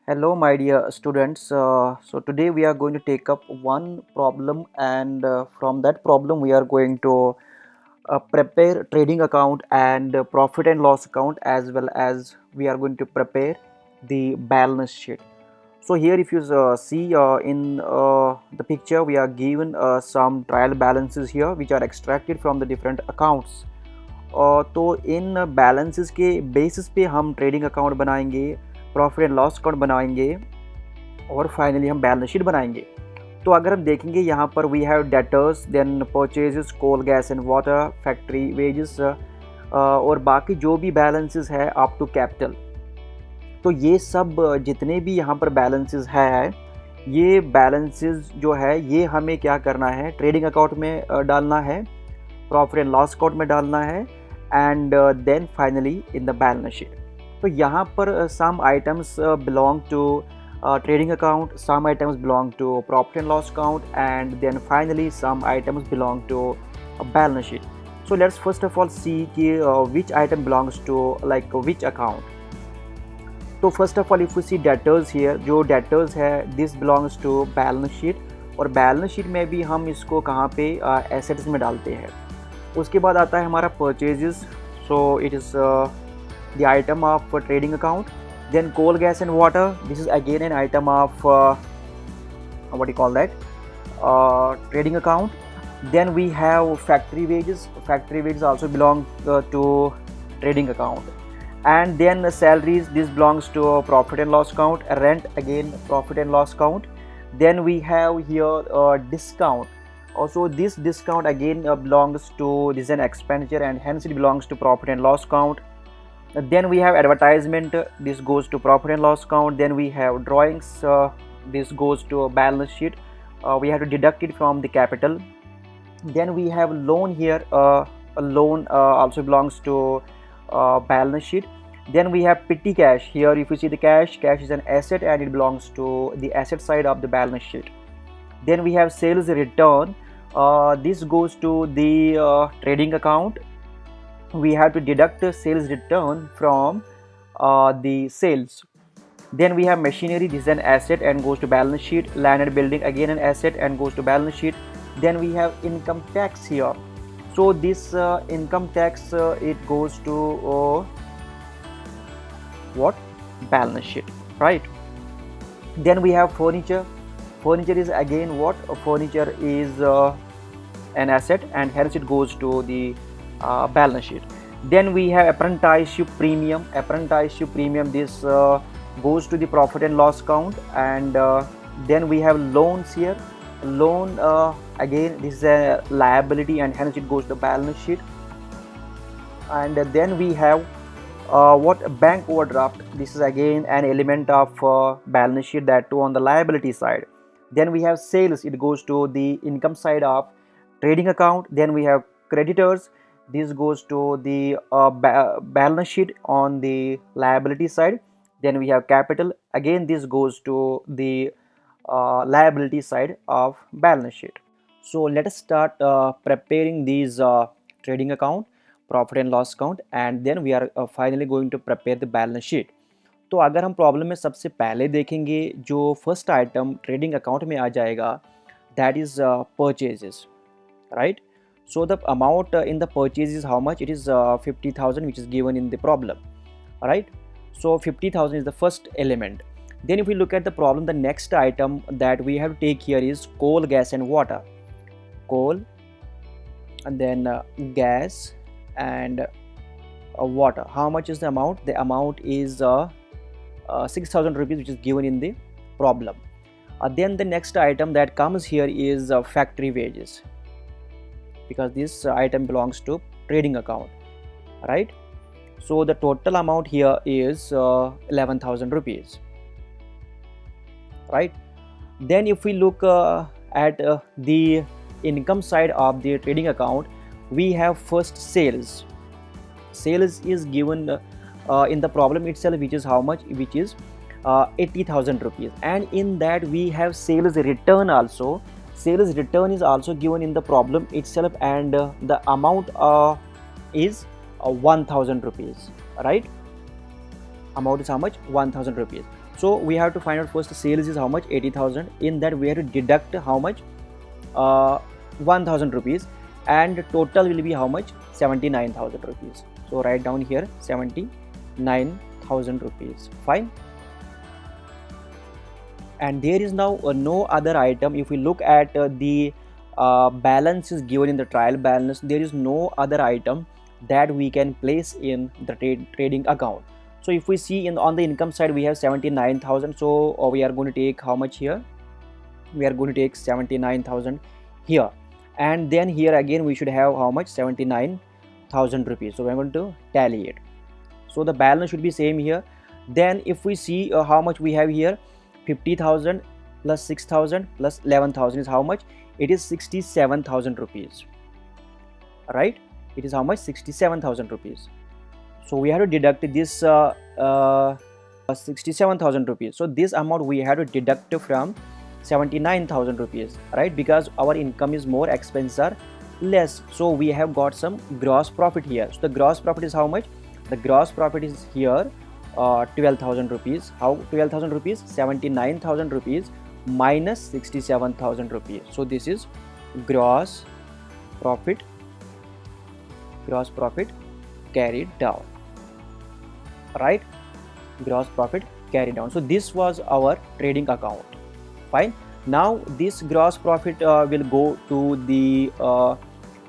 Hello, my dear students. So today we are going to take up one problem, and from that problem we are going to prepare trading account and profit and loss account, as well as we are going to prepare the balance sheet. So here, if you see in the picture, we are given some trial balances here, which are extracted from the different accounts. तो इन balances के basis पे हम trading account बनाएंगे, profit and loss account बनाएंगे और finally हम balance sheet बनाएंगे। तो अगर हम देखेंगे यहाँ पर we have debtors, then purchases, coal, gas and water, factory wages और बाकी जो भी बैलेंसेस है अप टू कैपिटल। तो ये सब जितने भी यहाँ पर बैलेंसेस है, ये बैलेंसेस जो है ये हमें क्या करना है, ट्रेडिंग अकाउंट में डालना है, प्रॉफिट एंड लॉस अकाउंट में डालना है and then finally in the balance sheet. तो यहाँ पर some items belong to trading account, some items belong to profit and loss account, and then finally some items belong to a balance sheet. So let's first of all see which item belongs to like which account. So first of all, if we see debtors here, जो debtors है this belongs to balance sheet, और balance sheet में भी हम इसको कहाँ पे assets में डालते हैं। उसके बाद आता है हमारा purchases, so it is the item of trading account. Then coal, gas and water, this is again an item of what do you call that, trading account. Then we have factory wages also belong to trading account. And then salaries, this belongs to profit and loss account. Rent, again profit and loss account. Then we have here discount. Also this discount again belongs to, this is an expenditure and hence it belongs to profit and loss account. Then we have advertisement, this goes to profit and loss account. Then we have drawings, this goes to a balance sheet, we have to deduct it from the capital. Then we have loan here, a loan also belongs to balance sheet. Then we have petty cash here. If you see the cash is an asset and it belongs to the asset side of the balance sheet. Then we have sales return, this goes to the trading account. We have to deduct the sales return from the sales. Then we have machinery, this is an asset and goes to balance sheet. Land and building, again an asset and goes to balance sheet. Then we have income tax here. So this income tax it goes to what? Balance sheet, right? Then we have furniture. Furniture is again what? Furniture is an asset and hence it goes to the balance sheet. Then we have apprenticeship premium. This goes to the profit and loss account. And then we have loans here. Loan again this is a liability and hence it goes to the balance sheet. And then we have what? Bank overdraft. This is again an element of balance sheet, that too on the liability side. Then we have sales, it goes to the income side of trading account. Then we have creditors, this goes to the balance sheet on the liability side. Then we have capital, again this goes to the liability side of balance sheet. So let us start preparing these trading account, profit and loss account, and then we are finally going to prepare the balance sheet. तो अगर हम problem में सबसे पहले देखेंगे जो first item trading account में आ जाएगा, that is purchases, right? So the amount in the purchase is how much? It is 50,000, which is given in the problem, right? So 50,000 is the first element. Then if we look at the problem, the next item that we have to take here is coal, gas and water. Coal and then gas and water. How much is the amount? The amount is 6,000 rupees, which is given in the problem. Then the next item that comes here is factory wages, because this item belongs to trading account, right? So the total amount here is 11,000 rupees, right? Then if we look at the income side of the trading account, we have first sales. Sales is given in the problem itself, which is how much? Which is 80,000 rupees, and in that we have sales return also. Sales return is also given in the problem itself, and the amount is 1,000 rupees, right? Amount is how much? 1,000 rupees. So we have to find out first sales is how much, 80,000. In that we have to deduct how much, 1000 rupees, and total will be how much, 79,000 rupees. So write down here 79,000 rupees. Fine. And there is now no other item. If we look at the balance is given in the trial balance, there is no other item that we can place in the trading account. So if we see on the income side, we have 79,000. So we are going to take how much here? We are going to take 79,000 here, and then here again we should have how much, 79,000 rupees. So we are going to tally it. So the balance should be same here. Then if we see how much we have here, 50,000 plus 6,000 plus 11,000 is how much? It is 67,000 rupees, right? It is how much? 67,000 rupees. So we have to deduct this 67,000 rupees. So this amount we have to deduct from 79,000 rupees, right? Because our income is more, expenses are less. So we have got some gross profit here. So the gross profit is how much? The gross profit is here 12,000 rupees. How 12,000 rupees? 79,000 rupees minus 67,000 rupees. So this is gross profit carried down, right? Gross profit carried down. So this was our trading account. Fine. Now this gross profit will go to the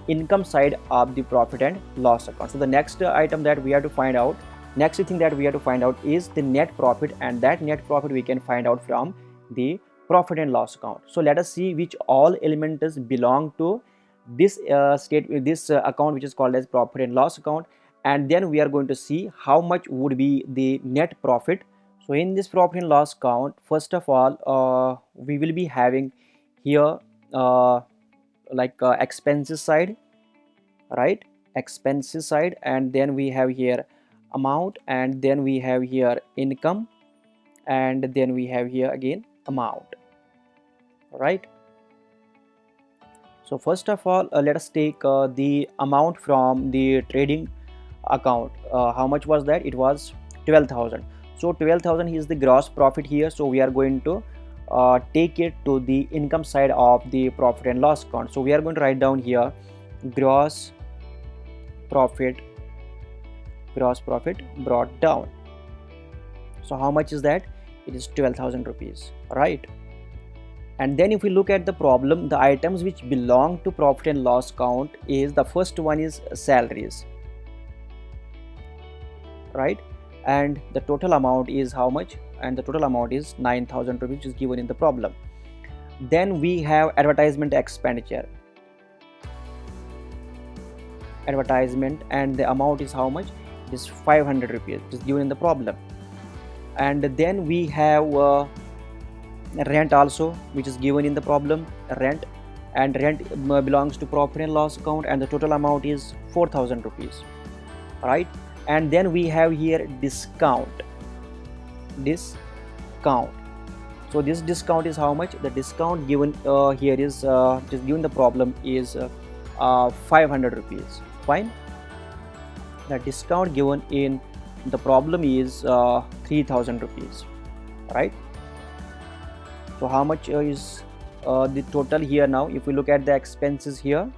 income side of the profit and loss account. So the next item that we have to find out, next thing that we have to find out is the net profit, and that net profit we can find out from the profit and loss account. So let us see which all elements belong to this account, which is called as profit and loss account, and then we are going to see how much would be the net profit. So in this profit and loss account, first of all we will be having here expenses side, right? Expenses side, and then we have here amount, and then we have here income, and then we have here again amount, right? So first of all let us take the amount from the trading account. How much was that? It was 12,000. So 12,000 is the gross profit here. So we are going to take it to the income side of the profit and loss account. So we are going to write down here gross profit brought down. So how much is that? It is 12,000 rupees, right? And then if we look at the problem, the items which belong to profit and loss account is, the first one is salaries, right? And the total amount is how much? And the total amount is 9,000 rupees, which is given in the problem. Then we have advertisement expenditure, and the amount is how much? It is 500 rupees, which is given in the problem. And then we have rent also, which is given in the problem, rent, and rent belongs to profit and loss account, and the total amount is 4,000 rupees, right? And then we have here discount. So this discount is how much? The discount given here is just given the problem is 500 rupees. Fine. The discount given in the problem is 3,000 rupees, right? So how much is the total here now? If we look at the expenses here,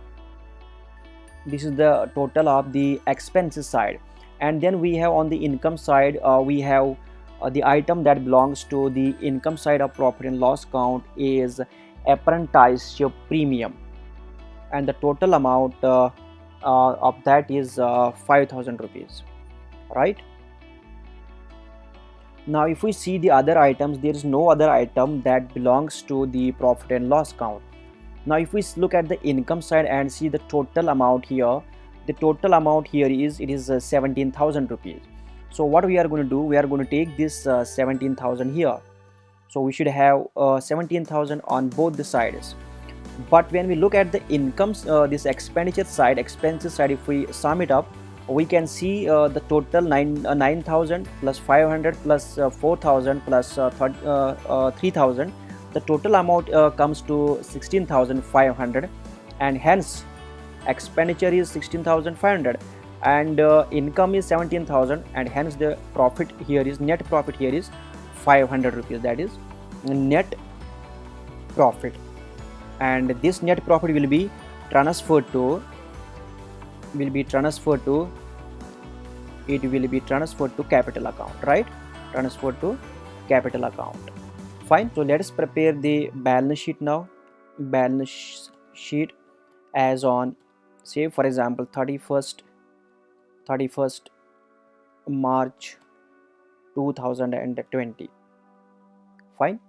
this is the total of the expenses side. And then we have on the income side, we have the item that belongs to the income side of profit and loss account is apprenticeship premium, and the total amount of that is 5,000 rupees, right? Now if we see the other items, there is no other item that belongs to the profit and loss account. Now if we look at the income side and see the total amount here, the total amount here is 17,000 rupees. So what we are going to do, we are going to take this 17,000 here. So we should have 17,000 on both the sides. But when we look at the incomes, this expenditure side, expenses side, if we sum it up, we can see the total 9,000 plus 500 plus 4,000 plus 3,000. The total amount comes to 16,500, and hence expenditure is 16,500 and income is 17,000, and hence the profit here is, net profit here is 500 rupees, that is net profit, and this net profit will be transferred to capital account, right? Transferred to capital account. Fine. So let us prepare the balance sheet now. Balance sheet as on, say for example, 31st March 2020. Fine.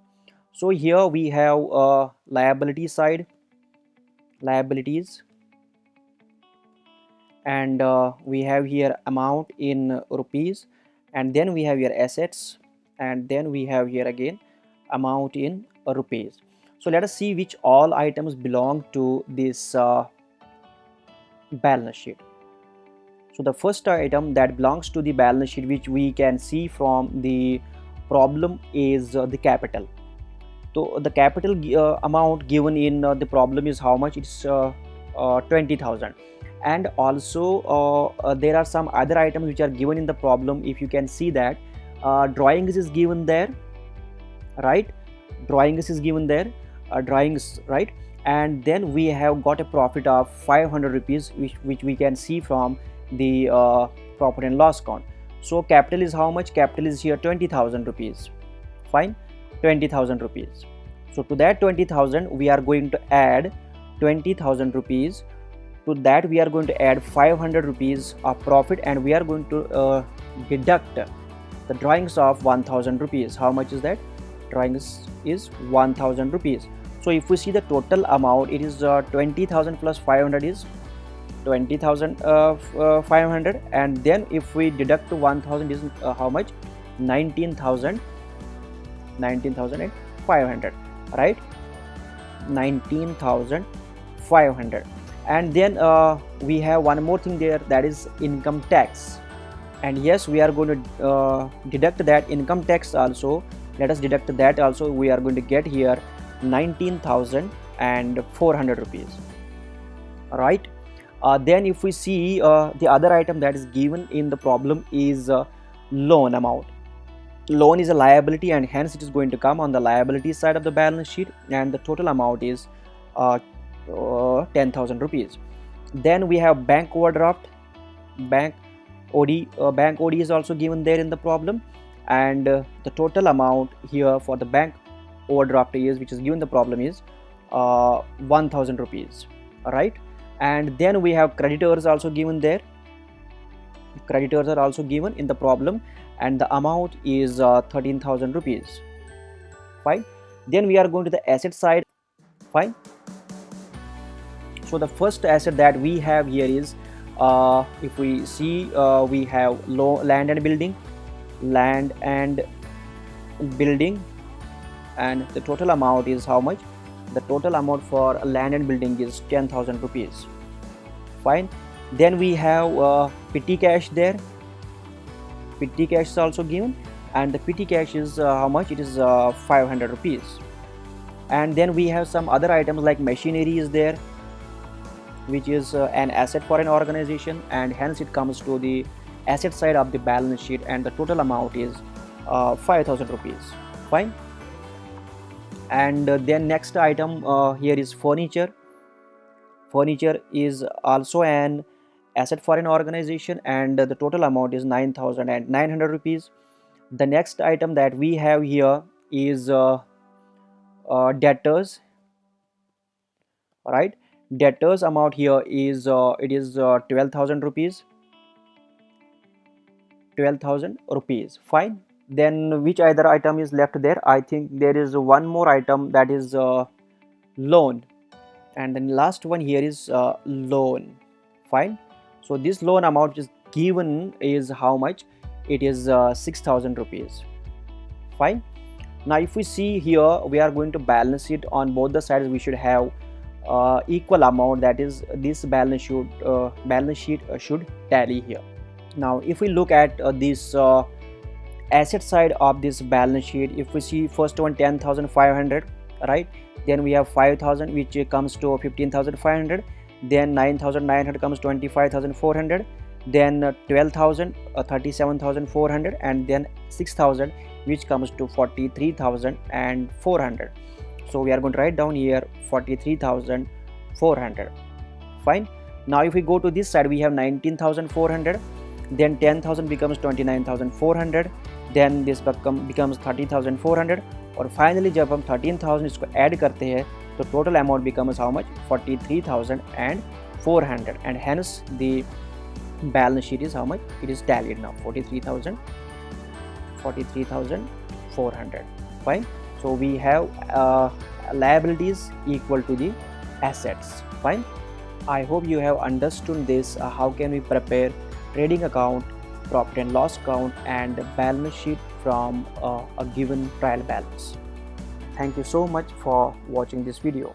So here we have liability side, liabilities, and we have here amount in rupees, and then we have here assets, and then we have here again amount in rupees. So let us see which all items belong to this balance sheet. So the first item that belongs to the balance sheet, which we can see from the problem, is the capital. So the capital amount given in the problem is how much? It's 20,000. And also there are some other items which are given in the problem. If you can see that drawings is given there, right? Drawings is given there, drawings, right? And then we have got a profit of 500 rupees, which we can see from the profit and loss account. So capital is how much? Capital is here 20,000 rupees. Fine, 20,000 rupees. So to that 20,000 we are going to add 20,000 rupees. To that we are going to add 500 rupees of profit, and we are going to deduct the drawings of 1,000 rupees. How much is that? Drawings is 1,000 rupees. So if we see the total amount, it is 20,000 plus 500 is 20,500, and then if we deduct 1,000 is how much? 19,500, right? 19,500. And then we have one more thing there, that is income tax. And yes, we are going to deduct that income tax also. Let us deduct that also. We are going to get here 19,400 rupees, right? Then if we see the other item that is given in the problem is loan amount. Loan is a liability, and hence it is going to come on the liability side of the balance sheet, and the total amount is 10,000 rupees. Then we have bank overdraft. Bank OD is also given there in the problem, and the total amount here for the bank overdraft is, which is given the problem, is 1,000 rupees, right? And then we have creditors also given there. Creditors are also given in the problem, and the amount is 13,000 rupees. Fine. Then we are going to the asset side. Fine. So the first asset that we have here is, if we see, we have land and building, and the total amount is how much? The total amount for land and building is 10,000 rupees. Fine. Then we have petty cash there. Petty cash is also given, and the petty cash is how much? It is 500 rupees. And then we have some other items like machinery is there, which is an asset for an organization, and hence it comes to the asset side of the balance sheet, and the total amount is 5,000 rupees. Fine. And then next item here is furniture. Furniture is also an asset for an organization, and the total amount is 9,900 rupees. The next item that we have here is debtors, right? Debtors amount here is 12,000 rupees. 12,000 rupees. Fine. Then which other item is left there? I think there is one more item, that is loan, and then last one here is loan. Fine. So this loan amount is given is how much? It is 6,000 rupees. Fine. Now if we see here, we are going to balance it on both the sides. We should have equal amount, that is this balance sheet should tally here. Now if we look at this asset side of this balance sheet, if we see first one 10,500, right? Then we have 5,000, which comes to 15,500. Then 9,900 comes 25,400. Then 12,000, 37,400, and then 6,000 which comes to 43,400. So we are going to write down here 43,400. Fine. Now if we go to this side, we have 19,400, then 10,000 becomes 29,400, then this becomes 30,400, और finally जब हम 13,000 इसको add करते हैं तो total amount becomes how much? 43,400, and hence the balance sheet is how much? It is tallied now, 43,400. Fine. So we have liabilities equal to the assets. Fine. I hope you have understood this, how can we prepare trading account, profit and loss account, and balance sheet from a given trial balance. Thank you so much for watching this video.